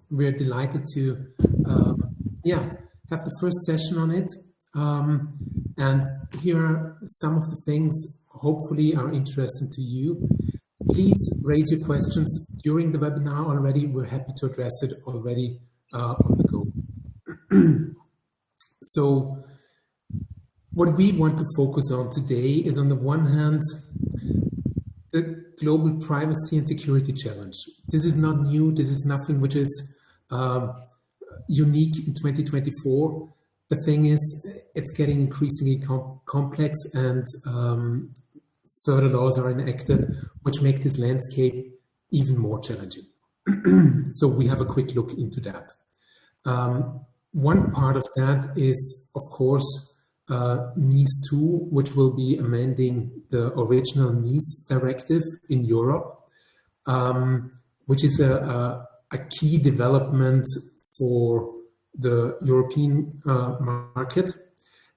we're delighted to have the first session on it. And here are some of the things hopefully are interesting to you. Please raise your questions during the webinar already. We're happy to address it already on the go. So what we want to focus on today is, on the one hand, the global privacy and security challenge. This is not new. This is nothing which is unique in 2024. The thing is, it's getting increasingly complex, and further laws are enacted, which make this landscape even more challenging. So we have a quick look into that. One part of that is, of course, NIS 2, which will be amending the original NIS directive in Europe, which is a key development for the European market,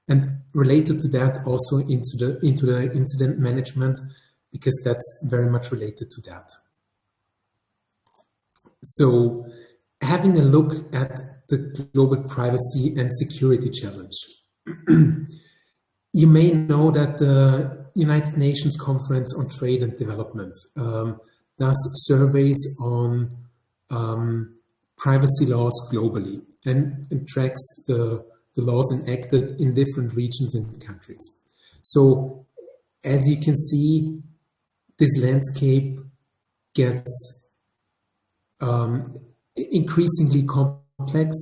and related to that also into the incident management, because that's very much related to that. So having a look at the global privacy and security challenge. You may know that the United Nations Conference on Trade and Development does surveys on privacy laws globally and tracks the laws enacted in different regions and countries. So as you can see, this landscape gets increasingly complex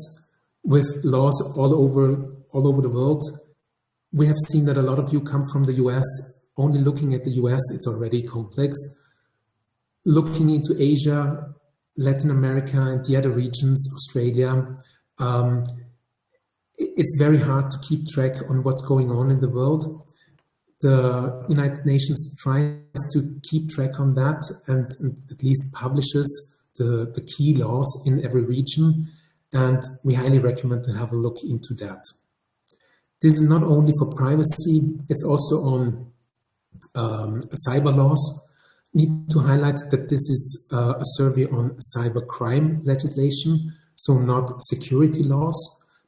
with laws all over the world. We have seen that a lot of you come from the US. Only looking at the US, it's already complex. Looking into Asia, Latin America, and the other regions, Australia, it's very hard to keep track on what's going on in the world. The United Nations tries to keep track on that and at least publishes the key laws in every region, and we highly recommend to have a look into that. This is not only for privacy, it's also on cyber laws. Need to highlight that this is a survey on cyber crime legislation, so not security laws,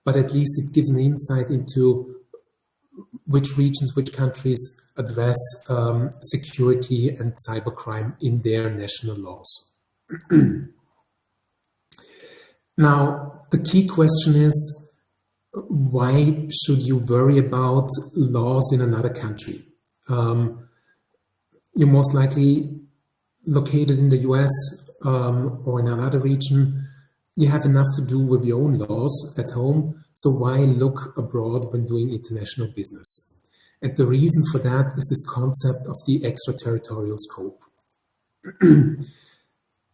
but at least it gives an insight into which regions, which countries address security and cyber crime in their national laws. Now, the key question is, why should you worry about laws in another country? You're most likely located in the US or in another region. You have enough to do with your own laws at home, so why look abroad when doing international business? And the reason for that is this concept of the extraterritorial scope.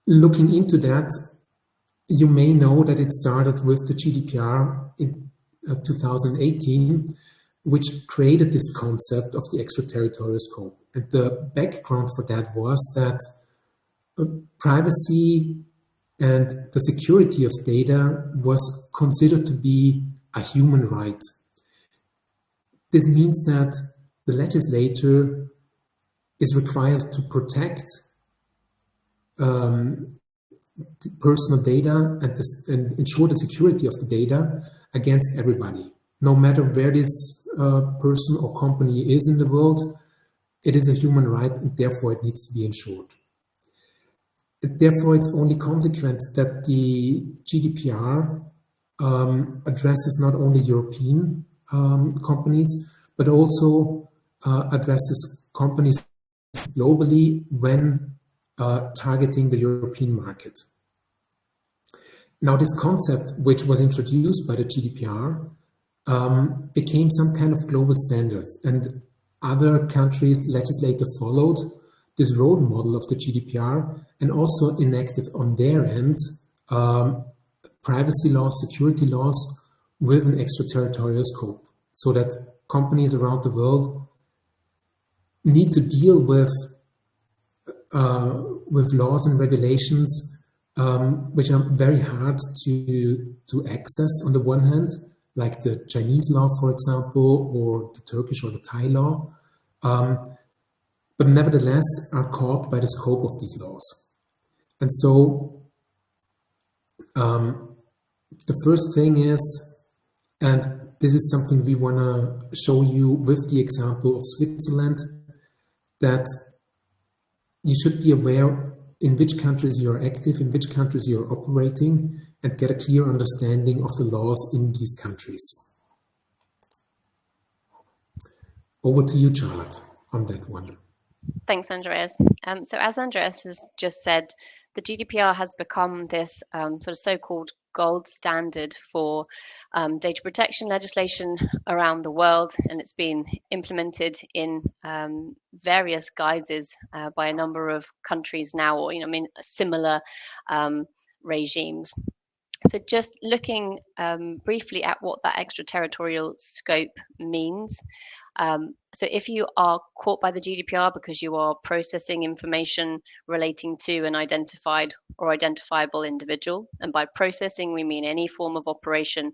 Looking into that, you may know that it started with the GDPR in 2018, which created this concept of the extraterritorial scope. And the background for that was that privacy and the security of data was considered to be a human right. This means that the legislator is required to protect personal data and ensure the security of the data against everybody. No matter where this person or company is in the world, it is a human right, and therefore it needs to be ensured. And therefore, it's only consequent that the GDPR addresses not only European companies, but also addresses companies globally when targeting the European market. Now, this concept, which was introduced by the GDPR, became some kind of global standard, and other countries' legislature followed this role model of the GDPR and also enacted on their end privacy laws, security laws with an extraterritorial scope, so that companies around the world need to deal with laws and regulations which are very hard to access on the one hand, like the Chinese law, for example, or the Turkish or the Thai law, but nevertheless are caught by the scope of these laws. And so The first thing is, and this is something we want to show you with the example of Switzerland, that you should be aware in which countries you are active, in which countries you are operating, and get a clear understanding of the laws in these countries. Over to you, Charlotte, on that one. Thanks, Andreas. So as Andreas has just said, the GDPR has become this sort of so-called gold standard for data protection legislation around the world, and it's been implemented in various guises by a number of countries now, or similar regimes. So just looking briefly at what that extraterritorial scope means. So if you are caught by the GDPR because you are processing information relating to an identified or identifiable individual, and by processing we mean any form of operation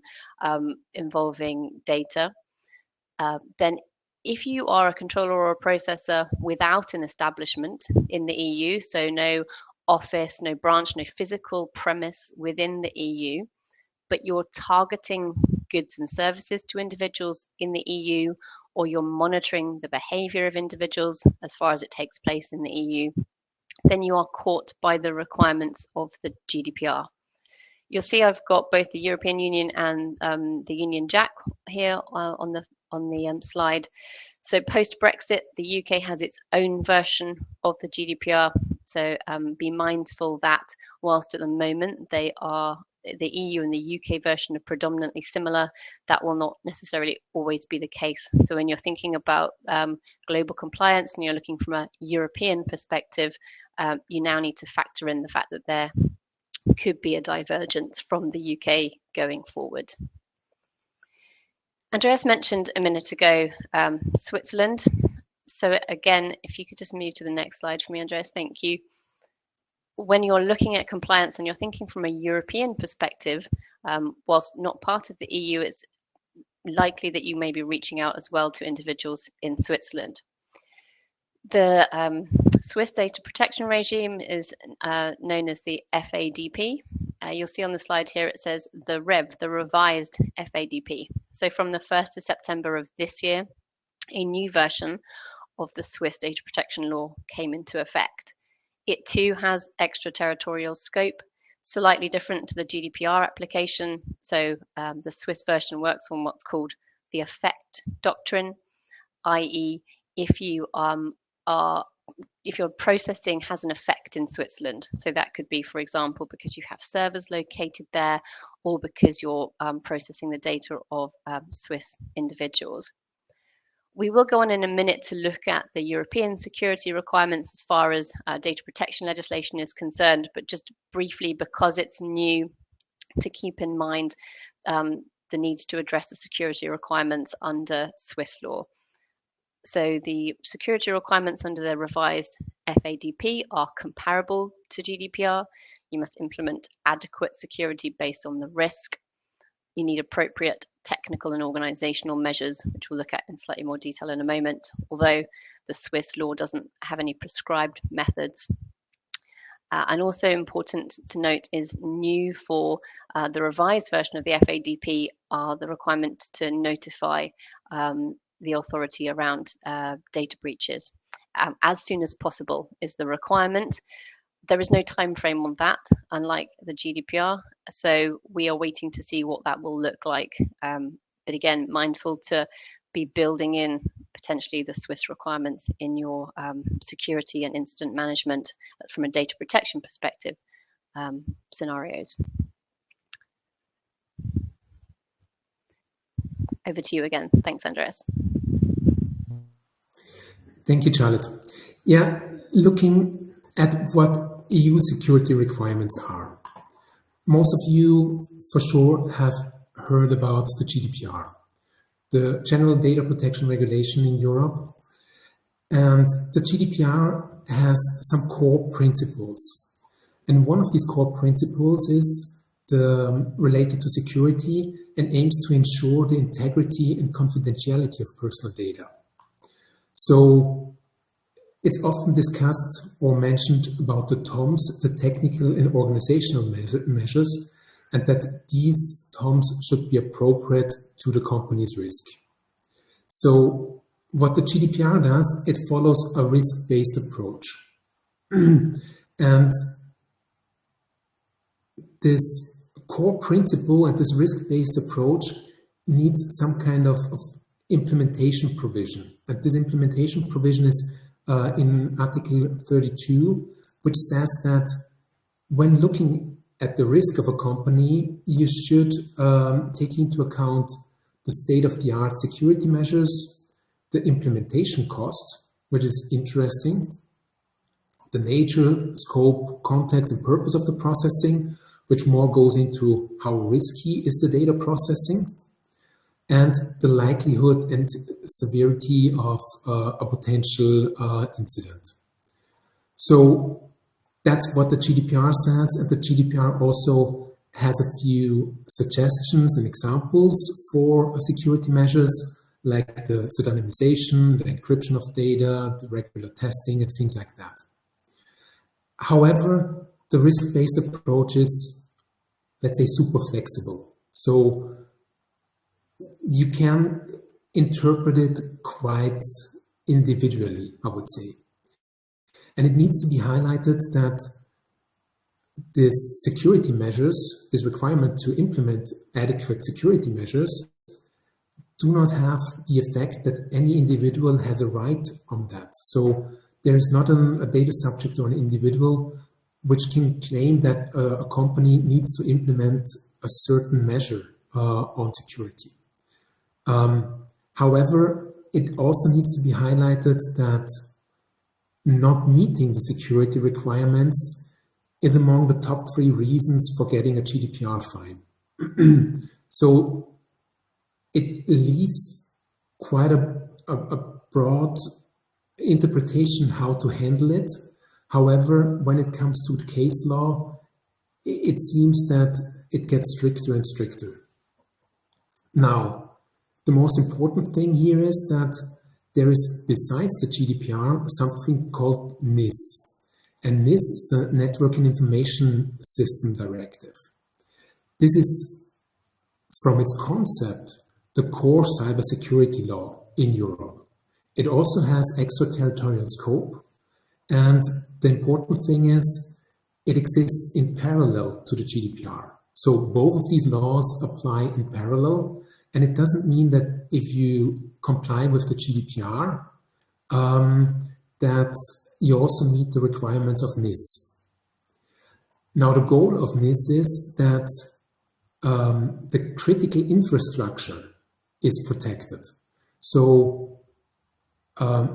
involving data, then if you are a controller or a processor without an establishment in the EU, so no office, no branch, no physical premise within the EU, but you're targeting goods and services to individuals in the EU, or you're monitoring the behavior of individuals as far as it takes place in the EU, then you are caught by the requirements of the GDPR. You'll see I've got both the European Union and the Union Jack here on the slide. So post-Brexit, the UK has its own version of the GDPR. So be mindful that whilst at the moment the EU and the UK version are predominantly similar, that will not necessarily always be the case. So when you're thinking about global compliance and you're looking from a European perspective, you now need to factor in the fact that there could be a divergence from the UK going forward. Andreas mentioned a minute ago Switzerland. So again, if you could just move to the next slide for me, Andreas, thank you. When you're looking at compliance and you're thinking from a European perspective, whilst not part of the EU, it's likely that you may be reaching out as well to individuals in Switzerland. The Swiss data protection regime is known as the FADP. You'll see on the slide here it says the revised FADP. So from the 1st of September of this year, a new version of the Swiss data protection law came into effect. It too has extraterritorial scope, slightly different to the GDPR application. So the Swiss version works on what's called the effect doctrine, i.e. if your processing has an effect in Switzerland. So that could be, for example, because you have servers located there, or because you're processing the data of Swiss individuals. We will go on in a minute to look at the European security requirements as far as data protection legislation is concerned, but just briefly, because it's new, to keep in mind the need to address the security requirements under Swiss law. So the security requirements under the revised FADP are comparable to GDPR. You must implement adequate security based on the risk. You need appropriate technical and organizational measures, which we'll look at in slightly more detail in a moment, although the Swiss law doesn't have any prescribed methods. And also important to note is new for the revised version of the FADP are the requirement to notify the authority around data breaches. As soon as possible is the requirement. There is no time frame on that, unlike the GDPR. So we are waiting to see what that will look like. But again, mindful to be building in potentially the Swiss requirements in your security and incident management from a data protection perspective scenarios. Over to you again. Thanks, Andreas. Thank you, Charlotte. Yeah, looking at what EU security requirements are. Most of you, for sure, have heard about the GDPR, the General Data Protection Regulation in Europe. And the GDPR has some core principles. And one of these core principles is related to security and aims to ensure the integrity and confidentiality of personal data. So it's often discussed or mentioned about the TOMs, the technical and organizational measures and that these terms should be appropriate to the company's risk. So what the GDPR does, it follows a risk-based approach. And this core principle and this risk-based approach needs some kind of implementation provision. And this implementation provision is in Article 32, which says that when looking at the risk of a company, you should take into account the state-of-the-art security measures, the implementation cost, which is interesting, the nature, scope, context, and purpose of the processing, which more goes into how risky is the data processing, and the likelihood and severity of a potential incident. So that's what the GDPR says, and the GDPR also has a few suggestions and examples for security measures, like the pseudonymization, the encryption of data, the regular testing, and things like that. However, the risk-based approach is, let's say, super flexible. So you can interpret it quite individually, I would say. And it needs to be highlighted that these security measures, this requirement to implement adequate security measures, do not have the effect that any individual has a right on that. So there is not a data subject or an individual which can claim that a company needs to implement a certain measure on security. However, it also needs to be highlighted that not meeting the security requirements is among the top 3 reasons for getting a GDPR fine. So it leaves quite a broad interpretation how to handle it. However, when it comes to the case law, it seems that it gets stricter and stricter. Now, the most important thing here is that there is, besides the GDPR, something called NIS. And NIS is the Network and Information System Directive. This is, from its concept, the core cybersecurity law in Europe. It also has extraterritorial scope, and the important thing is it exists in parallel to the GDPR. So both of these laws apply in parallel, and it doesn't mean that if you comply with the GDPR, that you also meet the requirements of NIS. Now, the goal of NIS is that the critical infrastructure is protected. So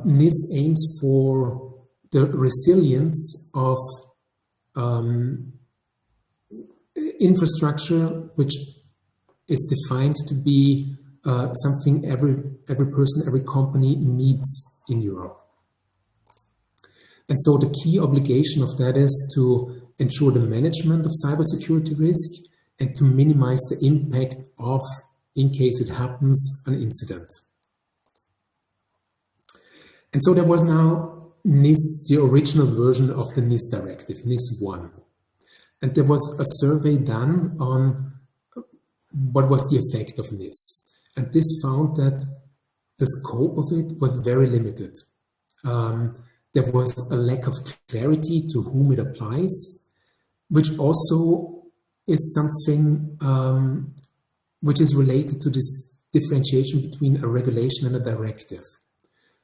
NIS aims for the resilience of infrastructure, which is defined to be something every person, every company needs in Europe. And so the key obligation of that is to ensure the management of cybersecurity risk and to minimize the impact of, in case it happens, an incident. And so there was now NIS, the original version of the NIS directive, NIS 1. And there was a survey done on what was the effect of NIS. And this found that the scope of it was very limited. There was a lack of clarity to whom it applies, which also is something which is related to this differentiation between a regulation and a directive.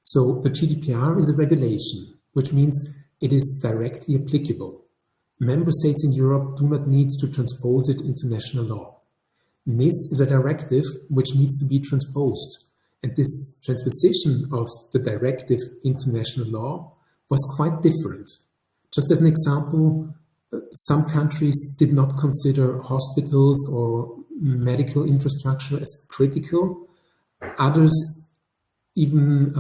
So the GDPR is a regulation, which means it is directly applicable. Member states in Europe do not need to transpose it into national law. NIS is a directive which needs to be transposed. And this transposition of the directive into national law was quite different. Just as an example, some countries did not consider hospitals or medical infrastructure as critical. Others even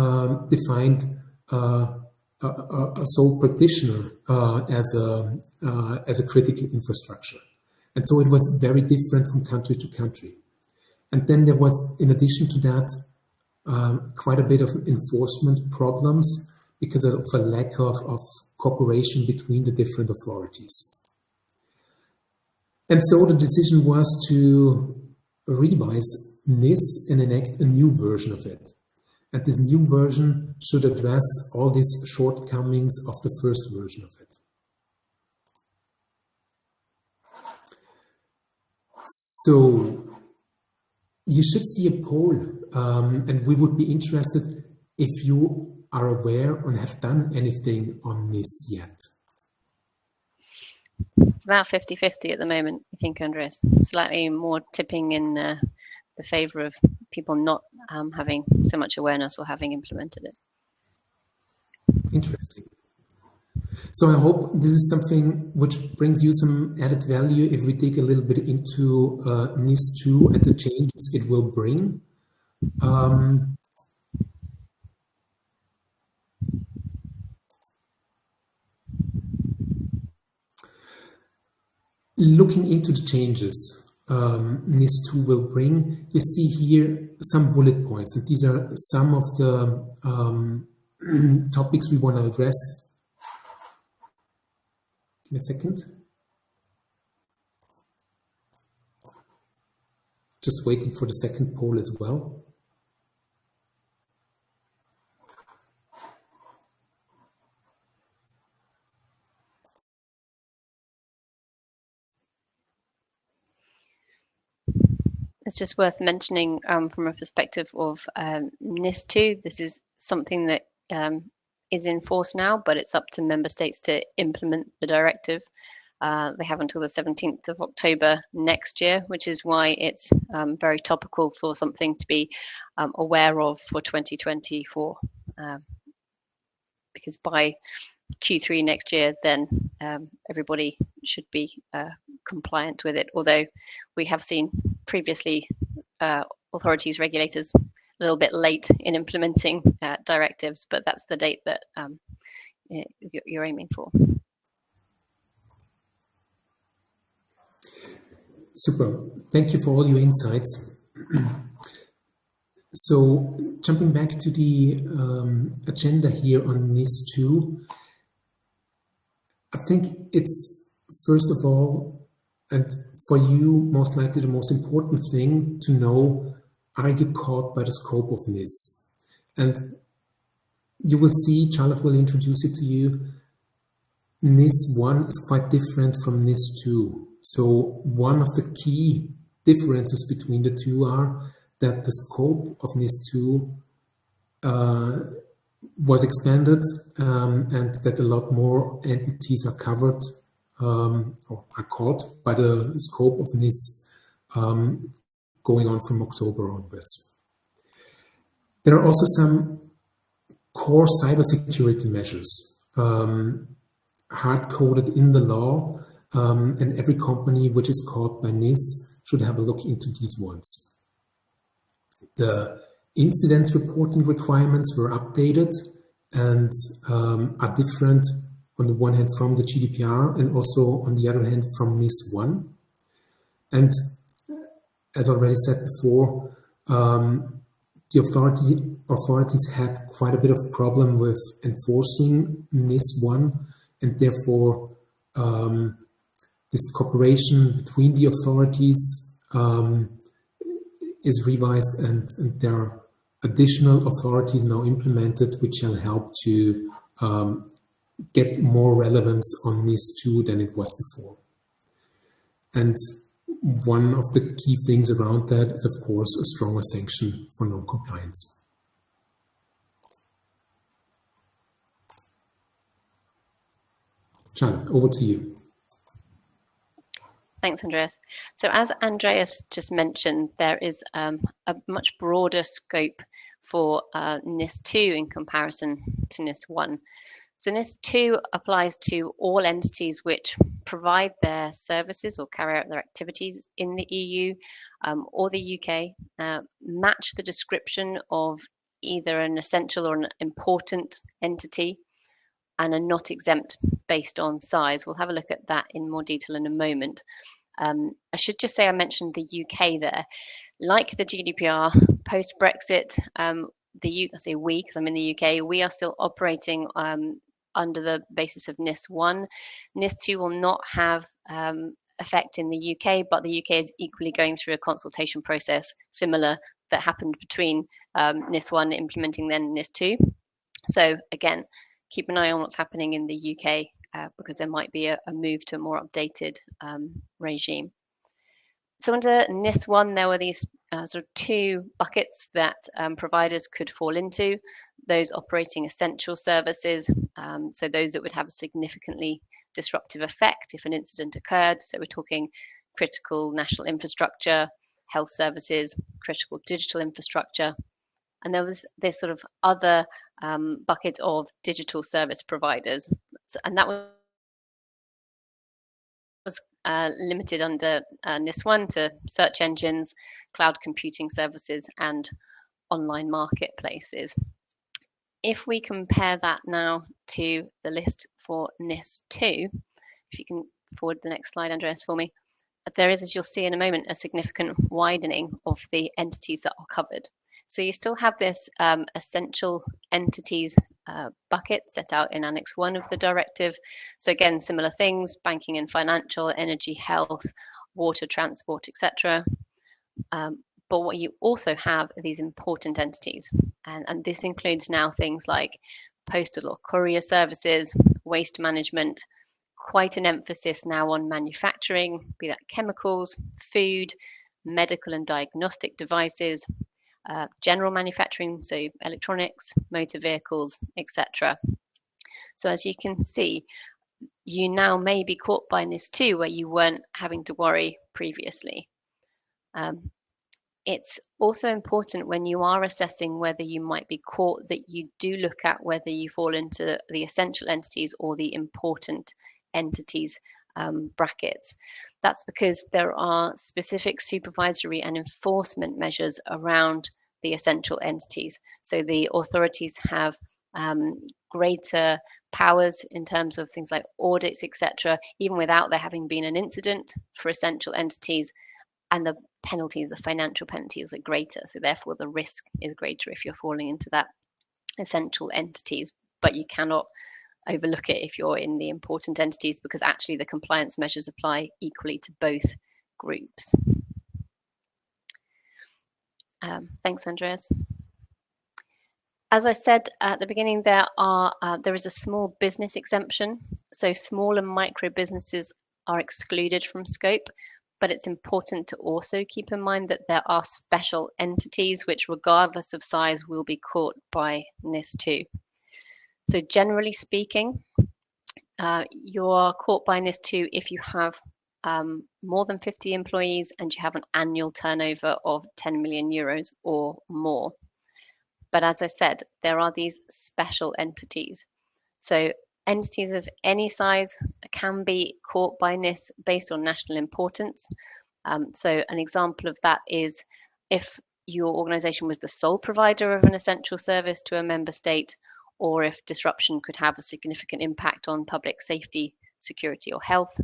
defined a sole practitioner as a critical infrastructure. And so it was very different from country to country. And then there was, in addition to that, quite a bit of enforcement problems because of a lack of cooperation between the different authorities. And so the decision was to revise NIS and enact a new version of it. And this new version should address all these shortcomings of the first version of it. So you should see a poll, and we would be interested if you are aware or have done anything on NIS yet. It's about 50-50 at the moment, I think, Andreas. Slightly more tipping in the favor of people not having so much awareness or having implemented it. Interesting. So I hope this is something which brings you some added value if we dig a little bit into NIS 2 and the changes it will bring. Looking into the changes NIS 2 will bring, you see here some bullet points, and these are some of the topics we want to address. Give me a second. Just waiting for the second poll as well. It's just worth mentioning from a perspective of NIS 2, this is something that is in force now, but it's up to member states to implement the directive. They have until the 17th of October next year, which is why it's very topical for something to be aware of for 2024. Because by Q3 next year, then everybody should be compliant with it. Although we have seen previously authorities, regulators, a little bit late in implementing directives, but that's the date that you're aiming for. Super. Thank you for all your insights. So jumping back to the agenda here on NIS 2, I think it's, first of all, and for you, most likely the most important thing to know, are you caught by the scope of NIS? And you will see, Charlotte will introduce it to you, NIS 1 is quite different from NIS 2. So one of the key differences between the two are that the scope of NIS 2 was expanded and that a lot more entities are covered or are caught by the scope of NIS going on from October onwards. There are also some core cybersecurity measures hard-coded in the law, and every company which is caught by NIS should have a look into these ones. The incidents reporting requirements were updated and are different on the one hand from the GDPR and also on the other hand from NIS 1. And as already said before, the authorities had quite a bit of problem with enforcing NIS 1, and therefore this cooperation between the authorities is revised, and there are additional authorities now implemented which shall help to get more relevance on NIS 2 than it was before. And one of the key things around that is, of course, a stronger sanction for non-compliance. Charlotte, over to you. Thanks, Andreas. So as Andreas just mentioned, there is a much broader scope for NIS 2 in comparison to NIS 1. So NIS 2 applies to all entities which provide their services or carry out their activities in the EU or the UK, match the description of either an essential or an important entity, and are not exempt based on size. We'll have a look at that in more detail in a moment. I should just say I mentioned the UK there. Like the GDPR, post-Brexit, I say we because I'm in the UK, we are still operating under the basis of NIS 1. NIS 2 will not have effect in the UK, but the UK is equally going through a consultation process similar that happened between NIS 1 implementing then NIS 2. So again, keep an eye on what's happening in the UK because there might be a move to a more updated regime. So under NIS 1, there were these sort of two buckets that providers could fall into, those operating essential services, so those that would have a significantly disruptive effect if an incident occurred. So we're talking critical national infrastructure, health services, critical digital infrastructure. And there was this sort of other bucket of digital service providers. And that was limited under NIS 1 to search engines, cloud computing services, and online marketplaces. If we compare that now to the list for NIS 2, if you can forward the next slide, Andreas, for me, there is, as you'll see in a moment, a significant widening of the entities that are covered. So you still have this essential entities bucket set out in Annex 1 of the directive. So again, similar things, banking and financial, energy, health, water, transport, etc. But what you also have are these important entities. And this includes now things like postal or courier services, waste management, quite an emphasis now on manufacturing, be that chemicals, food, medical and diagnostic devices, general manufacturing, so electronics, motor vehicles, etc. So as you can see, you now may be caught by NIS 2 where you weren't having to worry previously. It's also important when you are assessing whether you might be caught that you do look at whether you fall into the essential entities or the important entities brackets. That's because there are specific supervisory and enforcement measures around the essential entities. So the authorities have greater powers in terms of things like audits, etc., even without there having been an incident for essential entities, and the penalties, the financial penalties are greater. So therefore the risk is greater if you're falling into that essential entities, but you cannot overlook it if you're in the important entities because actually the compliance measures apply equally to both groups. Thanks, Andreas. As I said at the beginning, there is a small business exemption. So small and micro businesses are excluded from scope, but it's important to also keep in mind that there are special entities which, regardless of size, will be caught by NIS 2. So generally speaking, you're caught by NIS 2 if you have more than 50 employees and you have an annual turnover of 10 million euros or more. But as I said, there are these special entities. So entities of any size can be caught by NIS based on national importance. So an example of that is if your organization was the sole provider of an essential service to a member state, or if disruption could have a significant impact on public safety, security, or health.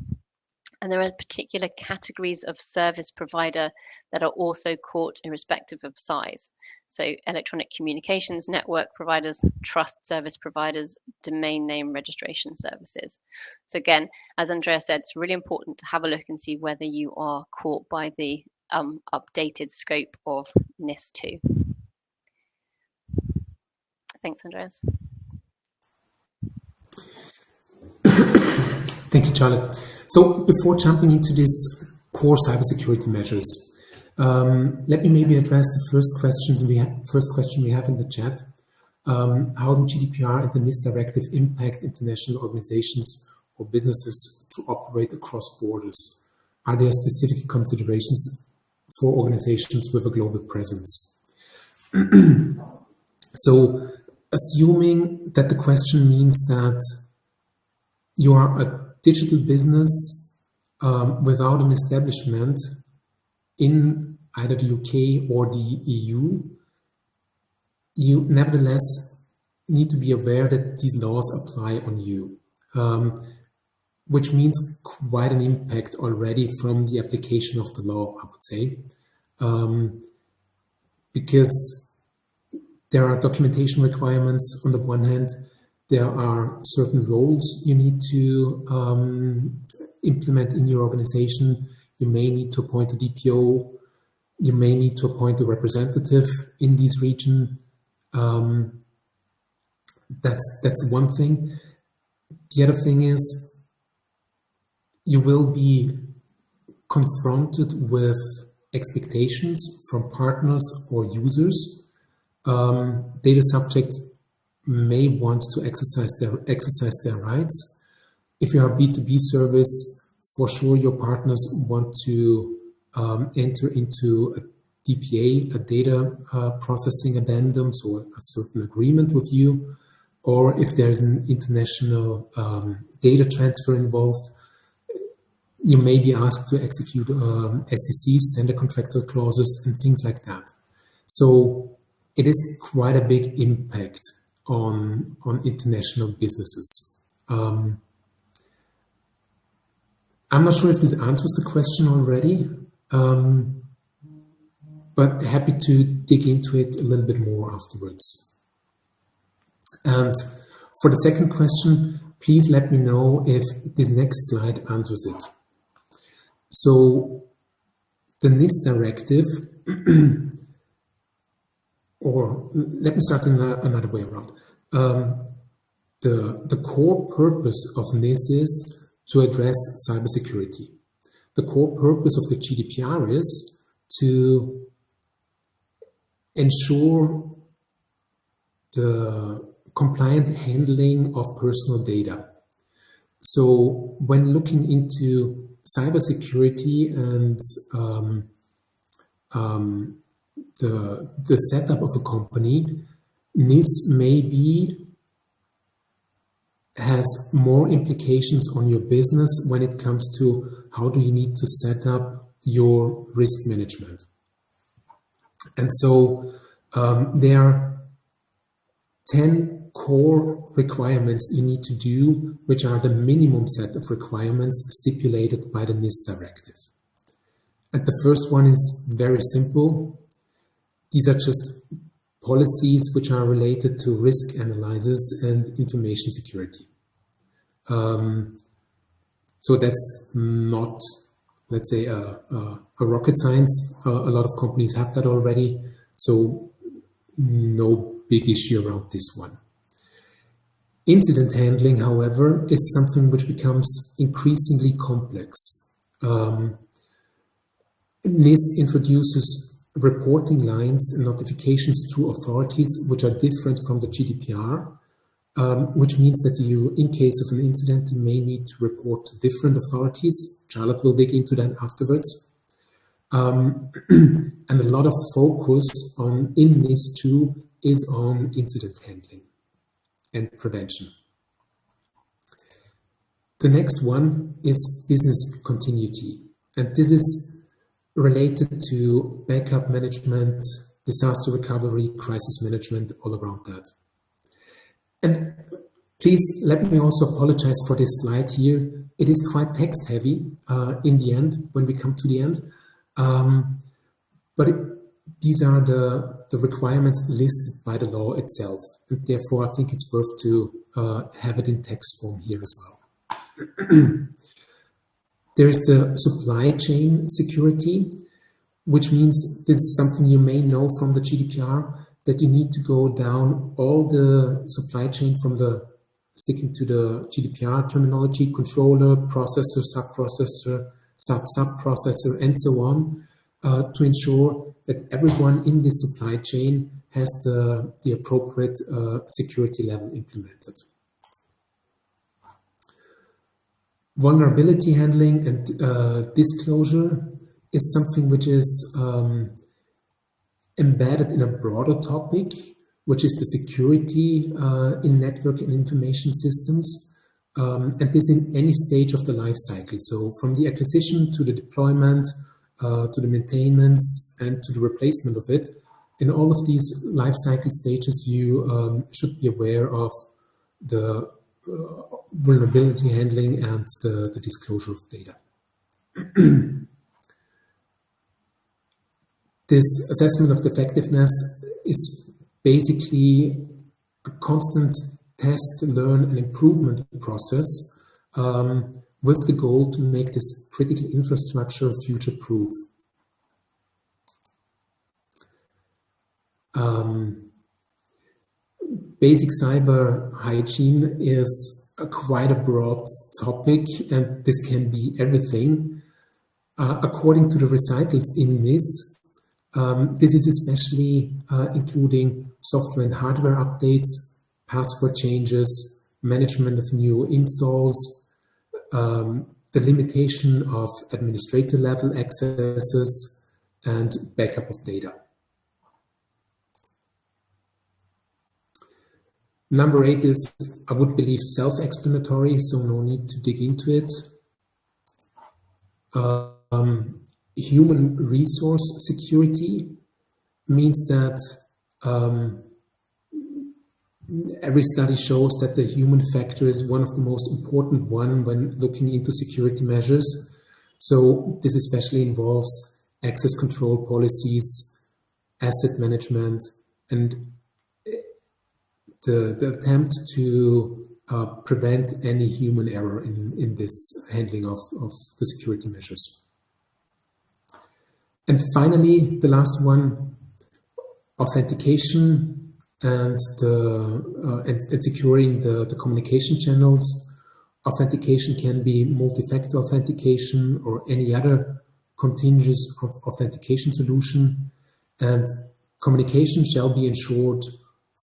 And there are particular categories of service provider that are also caught irrespective of size. So electronic communications network providers, trust service providers, domain name registration services. So again, as Andrea said, it's really important to have a look and see whether you are caught by the updated scope of NIS 2. Thanks, Andreas. Thank you, Charlotte. So before jumping into these core cybersecurity measures, let me maybe address the first question we have in the chat. How do GDPR and the NIS directive impact international organizations or businesses to operate across borders? Are there specific considerations for organizations with a global presence? So assuming that the question means that you are a digital business without an establishment in either the UK or the EU, you nevertheless need to be aware that these laws apply on you, which means quite an impact already from the application of the law, I would say, because there are documentation requirements on the one hand. There are certain roles you need to implement in your organization, you may need to appoint a DPO, you may need to appoint a representative in this region. That's one thing. The other thing is you will be confronted with expectations from partners or users. Data subjects may want to exercise their rights. If you are a B2B service, for sure your partners want to enter into a DPA, a data processing addendum, so a certain agreement with you. Or if there's an international data transfer involved, you may be asked to execute SCC, standard contractual clauses, and things like that. So it is quite a big impact on international businesses. I'm not sure if this answers the question already, but happy to dig into it a little bit more afterwards. And for the second question, please let me know if this next slide answers it. So the NIS directive, or let me start in another way around. The core purpose of NIS is to address cybersecurity. The core purpose of the GDPR is to ensure the compliant handling of personal data. So when looking into cybersecurity and the setup of a company, NIS maybe has more implications on your business when it comes to how do you need to set up your risk management. And so there are 10 core requirements you need to do, which are the minimum set of requirements stipulated by the NIS directive. And the first one is very simple. These are just policies which are related to risk analysis and information security. So that's not, let's say, a rocket science. A lot of companies have that already, so no big issue around this one. Incident handling, however, is something which becomes increasingly complex. NIS introduces reporting lines and notifications to authorities which are different from the GDPR, which means that you, in case of an incident, you may need to report to different authorities. Charlotte will dig into that afterwards. And a lot of focus in NIS 2 is on incident handling and prevention. The next one is business continuity, and this is related to backup management, disaster recovery, crisis management, all around that. And please let me also apologize for this slide here. It is quite text heavy in the end, when we come to the end. But these are the requirements listed by the law itself. And therefore, I think it's worth to have it in text form here as well. There is the supply chain security, which means this is something you may know from the GDPR, that you need to go down all the supply chain from sticking to the GDPR terminology, controller, processor, sub-processor, sub-sub-processor, and so on, to ensure that everyone in this supply chain has the appropriate security level implemented. Vulnerability handling and disclosure is something which is embedded in a broader topic, which is the security in network and information systems, and this in any stage of the life cycle. So from the acquisition to the deployment, to the maintenance, and to the replacement of it. In all of these life cycle stages, you should be aware of the vulnerability handling and the disclosure of data. This assessment of the effectiveness is basically a constant test, learn, and improvement process, with the goal to make this critical infrastructure future-proof. Basic cyber hygiene is quite a broad topic, and this can be everything. According to the recitals in NIS, this is especially including software and hardware updates, password changes, management of new installs, the limitation of administrator level accesses, and backup of data. Number 8 is, I would believe, self-explanatory, so no need to dig into it. Human resource security means that every study shows that the human factor is one of the most important one when looking into security measures. So this especially involves access control policies, asset management, and the attempt to prevent any human error in this handling of the security measures. And finally, the last one, authentication and securing the communication channels. Authentication can be multi-factor authentication or any other continuous authentication solution, and communication shall be ensured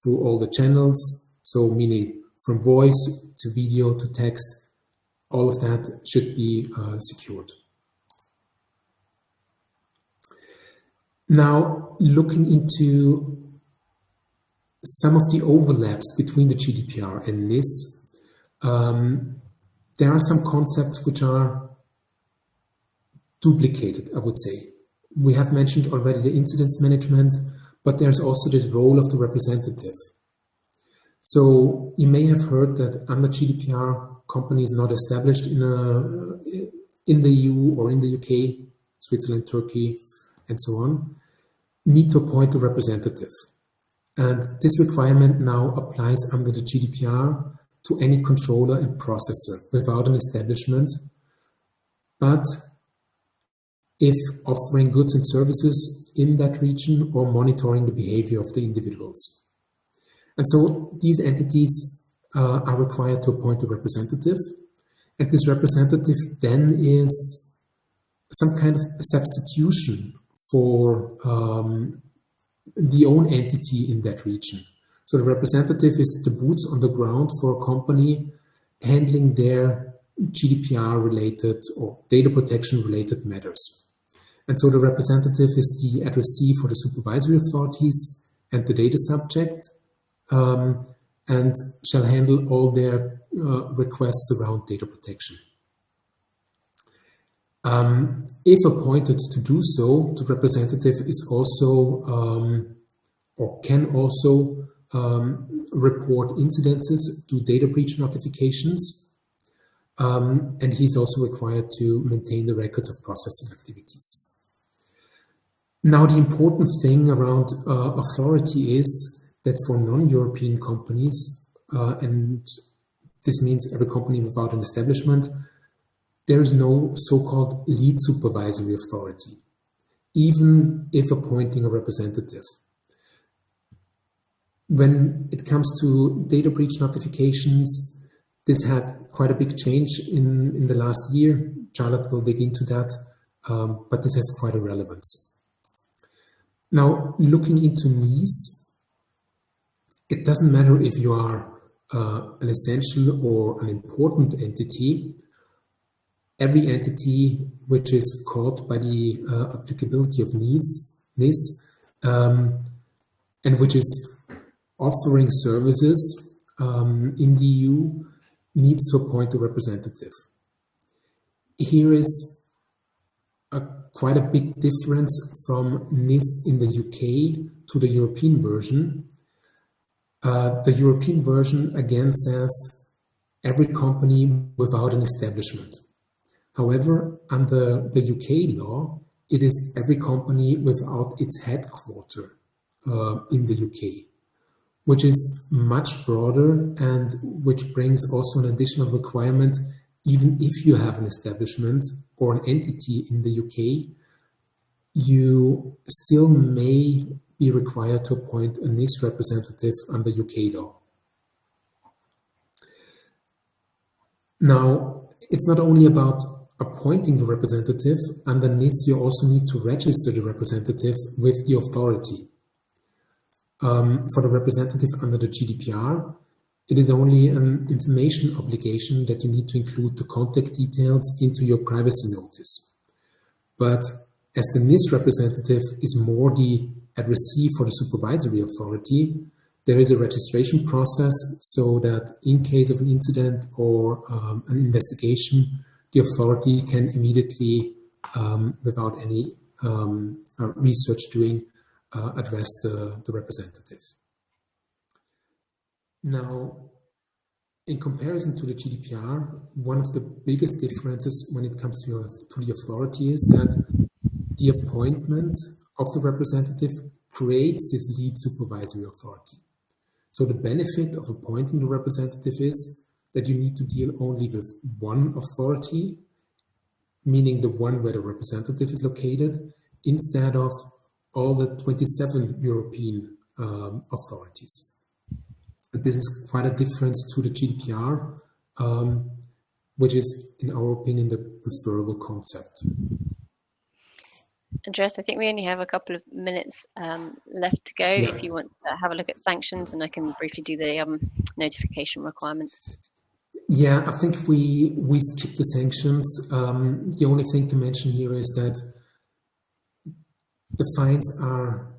through all the channels, so meaning from voice to video to text, all of that should be secured. Now, looking into some of the overlaps between the GDPR and NIS, there are some concepts which are duplicated, I would say. We have mentioned already the incidents management, but there's also this role of the representative. So you may have heard that under GDPR, companies not established in the EU or in the UK, Switzerland, Turkey, and so on, need to appoint a representative. And this requirement now applies under the GDPR to any controller and processor without an establishment, but if offering goods and services in that region or monitoring the behavior of the individuals. And so these entities are required to appoint a representative, and this representative then is some kind of a substitution for the own entity in that region. So the representative is the boots on the ground for a company handling their GDPR-related or data protection-related matters. And so the representative is the addressee for the supervisory authorities and the data subject, and shall handle all their requests around data protection. If appointed to do so, the representative is also or can also report incidences to data breach notifications, and he's also required to maintain the records of processing activities. Now, the important thing around authority is that for non-European companies, and this means every company without an establishment, there is no so-called lead supervisory authority, even if appointing a representative. When it comes to data breach notifications, this had quite a big change in the last year. Charlotte will dig into that, but this has quite a relevance. Now, looking into NIS, it doesn't matter if you are an essential or an important entity. Every entity which is caught by the applicability of NIS and which is offering services in the EU needs to appoint a representative. Here is quite a big difference from NIS in the UK to the European version. The European version again says every company without an establishment. However, under the UK law, it is every company without its headquarter in the UK, which is much broader and which brings also an additional requirement even if you have an establishment or an entity in the UK, you still may be required to appoint a NIS representative under UK law. Now, it's not only about appointing the representative. Under NIS, you also need to register the representative with the authority. For the representative under the GDPR, it is only an information obligation that you need to include the contact details into your privacy notice. But as the NIS representative is more the addressee for the supervisory authority, there is a registration process so that in case of an incident or an investigation, the authority can immediately, without any research doing, address the representative. Now, in comparison to the GDPR, one of the biggest differences when it comes to the authority is that the appointment of the representative creates this lead supervisory authority. So the benefit of appointing the representative is that you need to deal only with one authority, meaning the one where the representative is located, instead of all the 27 European authorities. And this is quite a difference to the GDPR, which is, in our opinion, the preferable concept. Andreas, I think we only have a couple of minutes left to go. Yeah. If you want to have a look at sanctions, and I can briefly do the notification requirements. Yeah, I think we skipped the sanctions. The only thing to mention here is that the fines are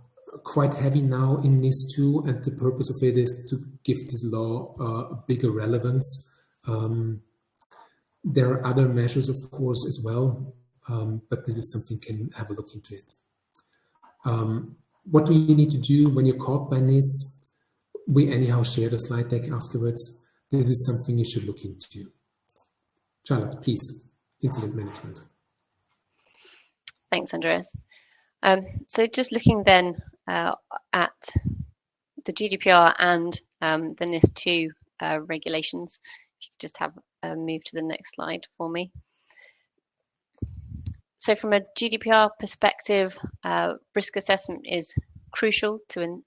quite heavy now in NIS 2, and the purpose of it is to give this law a bigger relevance. There are other measures, of course, as well, but this is something you can have a look into it. What do you need to do when you're caught by NIS? We anyhow share the slide deck afterwards. This is something you should look into. Charlotte, please, incident management. Thanks, Andreas. So just looking then at the GDPR and the NIS 2 regulations, if you could just have a move to the next slide for me. So from a GDPR perspective, risk assessment is crucial to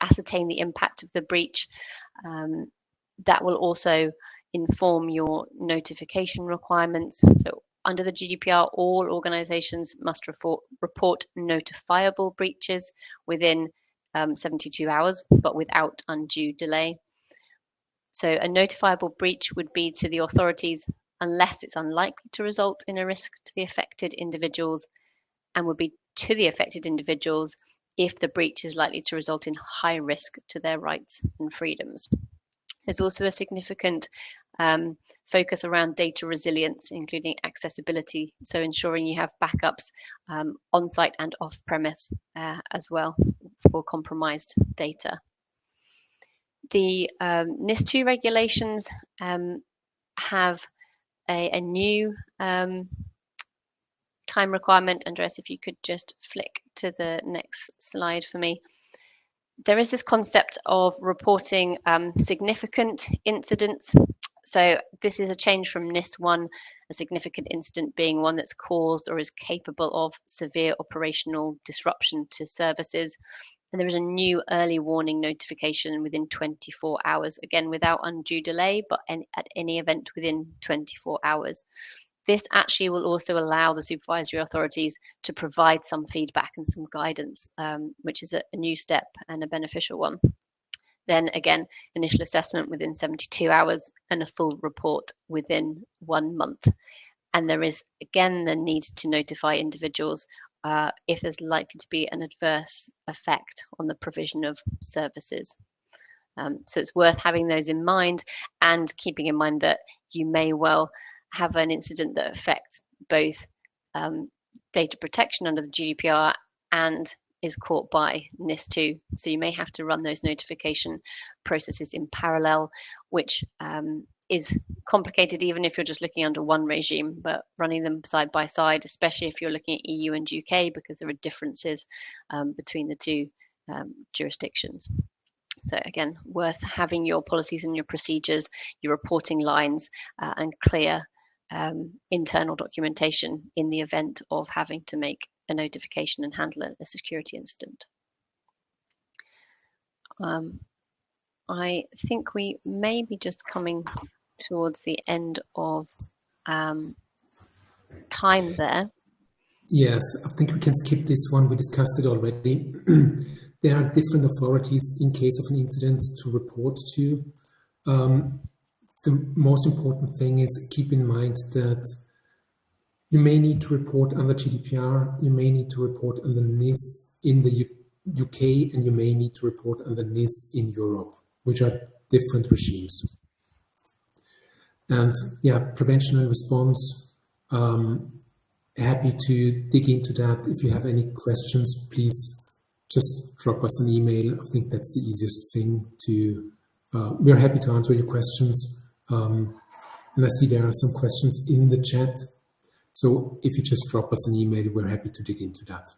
ascertain the impact of the breach. That will also inform your notification requirements. So under the GDPR, all organizations must report notifiable breaches within 72 hours, but without undue delay. So a notifiable breach would be to the authorities unless it's unlikely to result in a risk to the affected individuals, and would be to the affected individuals if the breach is likely to result in high risk to their rights and freedoms. There's also a significant focus around data resilience, including accessibility, so ensuring you have backups on-site and off-premise as well for compromised data. The NIS 2 regulations have a new time requirement. Andreas, if you could just flick to the next slide for me. There is this concept of reporting significant incidents. So this is a change from NIS 1, a significant incident being one that's caused or is capable of severe operational disruption to services. And there is a new early warning notification within 24 hours, again, without undue delay, but at any event within 24 hours. This actually will also allow the supervisory authorities to provide some feedback and some guidance, which is a new step and a beneficial one. Then again, initial assessment within 72 hours and a full report within 1 month. And there is, again, the need to notify individuals if there's likely to be an adverse effect on the provision of services. So it's worth having those in mind and keeping in mind that you may well have an incident that affects both data protection under the GDPR and is caught by NIS 2. So you may have to run those notification processes in parallel, which is complicated even if you're just looking under one regime, but running them side by side, especially if you're looking at EU and UK, because there are differences between the two jurisdictions. So again, worth having your policies and your procedures, your reporting lines and clear internal documentation in the event of having to make a notification and handle a security incident. I think we may be just coming towards the end of time there. Yes, I think we can skip this one. We discussed it already. There are different authorities in case of an incident to report to. The most important thing is keep in mind that you may need to report under GDPR, you may need to report under NIS in the UK, and you may need to report under NIS in Europe, which are different regimes. And yeah, prevention and response, happy to dig into that. If you have any questions, please just drop us an email. I think that's the easiest thing to, we're happy to answer your questions. And I see there are some questions in the chat. So if you just drop us an email, we're happy to dig into that.